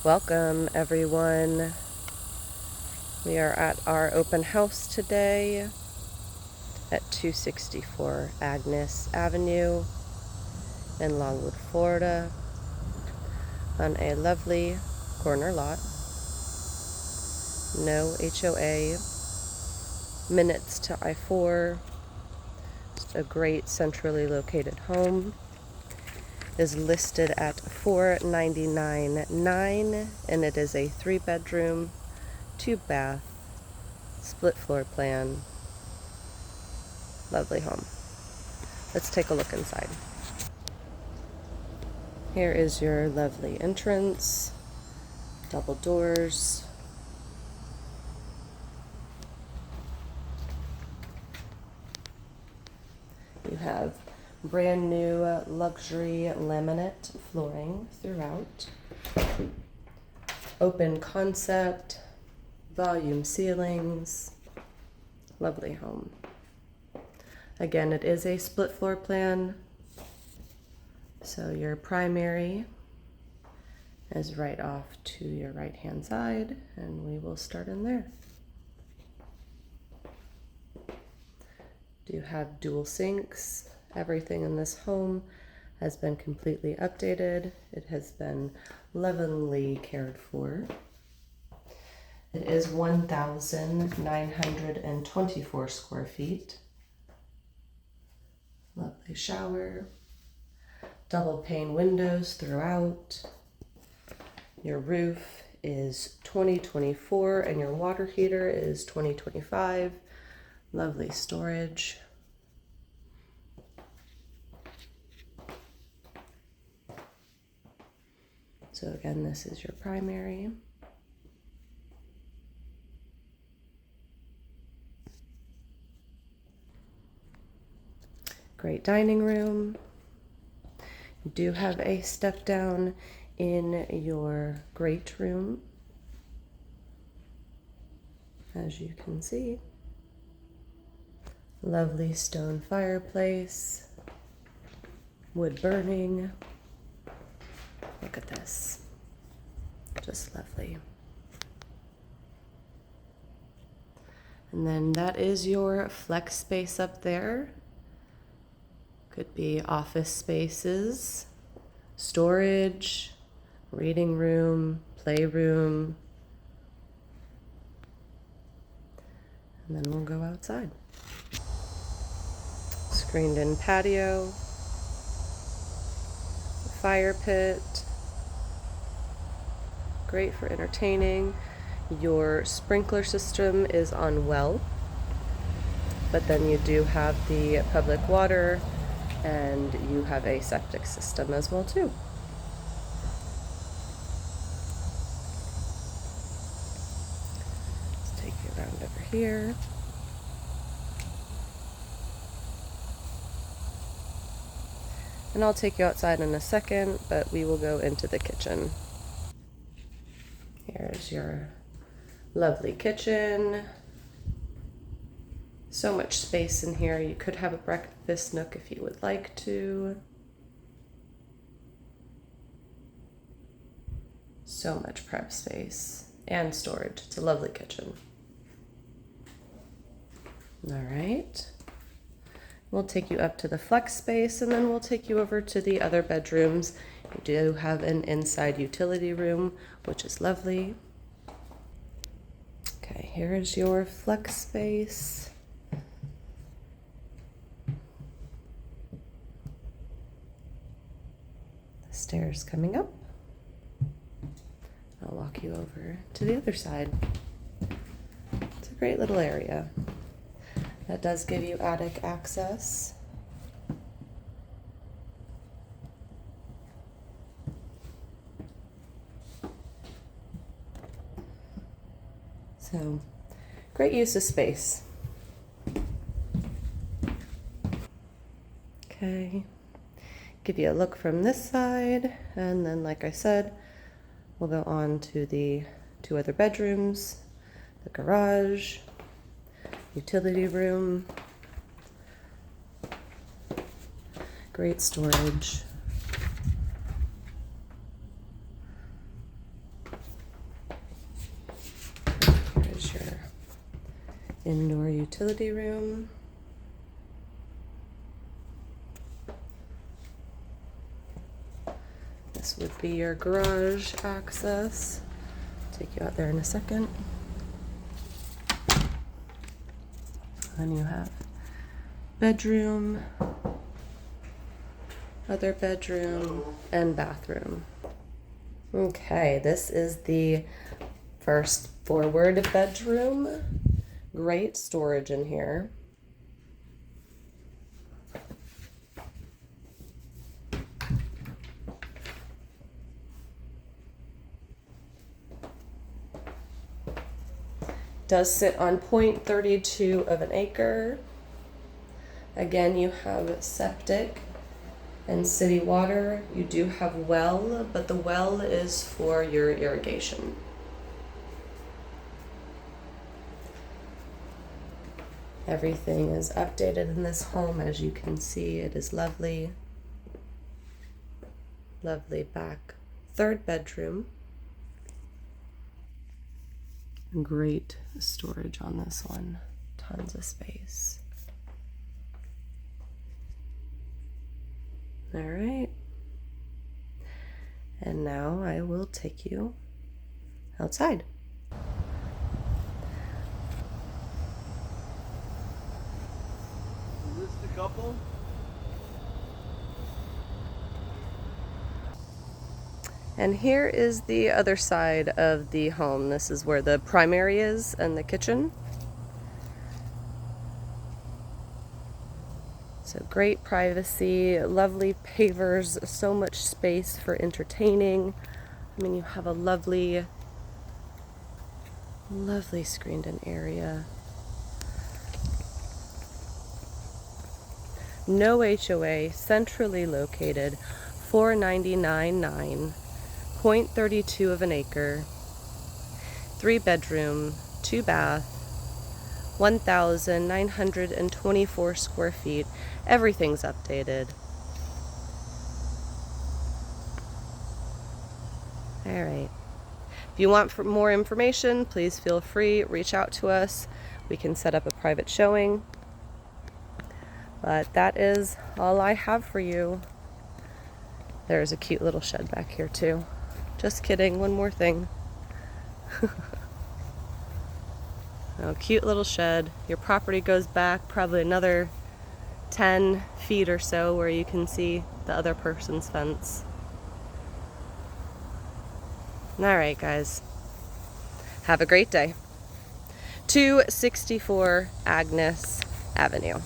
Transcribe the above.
Welcome everyone. We are at our open house today at 264 Agnes Avenue in Longwood, Florida, on a lovely corner lot. No HOA, minutes to I-4, just a great centrally located home. Is listed at $499,900 and it is a 3-bedroom, 2-bath, split floor plan. Lovely home. Let's take a look inside. Here is your lovely entrance, double doors. You have brand new luxury laminate flooring throughout. Open concept, volume ceilings. Lovely home. Again, it is a split floor plan. So your primary is right off to your right hand side, and we will start in there. Do have dual sinks. Everything in this home has been completely updated. It has been lovingly cared for. It is 1,924 square feet. Lovely shower. Double pane windows throughout. Your roof is 2024 and your water heater is 2025. Lovely storage. So again, this is your primary. Great dining room. You do have a step down in your great room, as you can see. Lovely stone fireplace, wood burning. Look at this, just lovely. And then that is your flex space up there. Could be office spaces, storage, reading room, playroom. And then we'll go outside. Screened in patio, fire pit, great for entertaining. Your sprinkler system is on well, but then you do have the public water and you have a septic system as well too. Let's take you around over here. And I'll take you outside in a second, but we will go into the kitchen. Here's your lovely kitchen. So much space in here. You could have a breakfast nook if you would like to. So much prep space and storage. It's a lovely kitchen. All right. We'll take you up to the flex space and then we'll take you over to the other bedrooms. You do have an inside utility room, which is lovely. Okay, here is your flex space. The stairs coming up. I'll walk you over to the other side. It's a great little area. That does give you attic access. So, great use of space. Okay, give you a look from this side, and then like I said, we'll go on to the 2 other bedrooms, the garage, utility room, great storage. Indoor utility room. This would be your garage access. Take you out there in a second. Then you have bedroom, other bedroom, and bathroom. Okay, this is the first forward bedroom. Great storage in here. Does sit on 0.32 of an acre. Again, you have septic and city water. You do have well, but the well is for your irrigation. Everything is updated in this home. As you can see, it is lovely. Lovely back third bedroom. Great storage on this one. Tons of space. All right. And now I will take you outside. Is this the couple? And here is the other side of the home. This is where the primary is and the kitchen. So great privacy, lovely pavers, so much space for entertaining. I mean, you have a lovely screened in area. No HOA, centrally located, 499.9, 0.32 of an acre, 3 bedroom, 2 bath, 1,924 square feet. Everything's updated. All right. If you want more information, please feel free, reach out to us. We can set up a private showing. But that is all I have for you. There's a cute little shed back here too. Just kidding, one more thing. Oh, cute little shed. Your property goes back probably another 10 feet or so where you can see the other person's fence. All right, guys. Have a great day. 264 Agnes Avenue.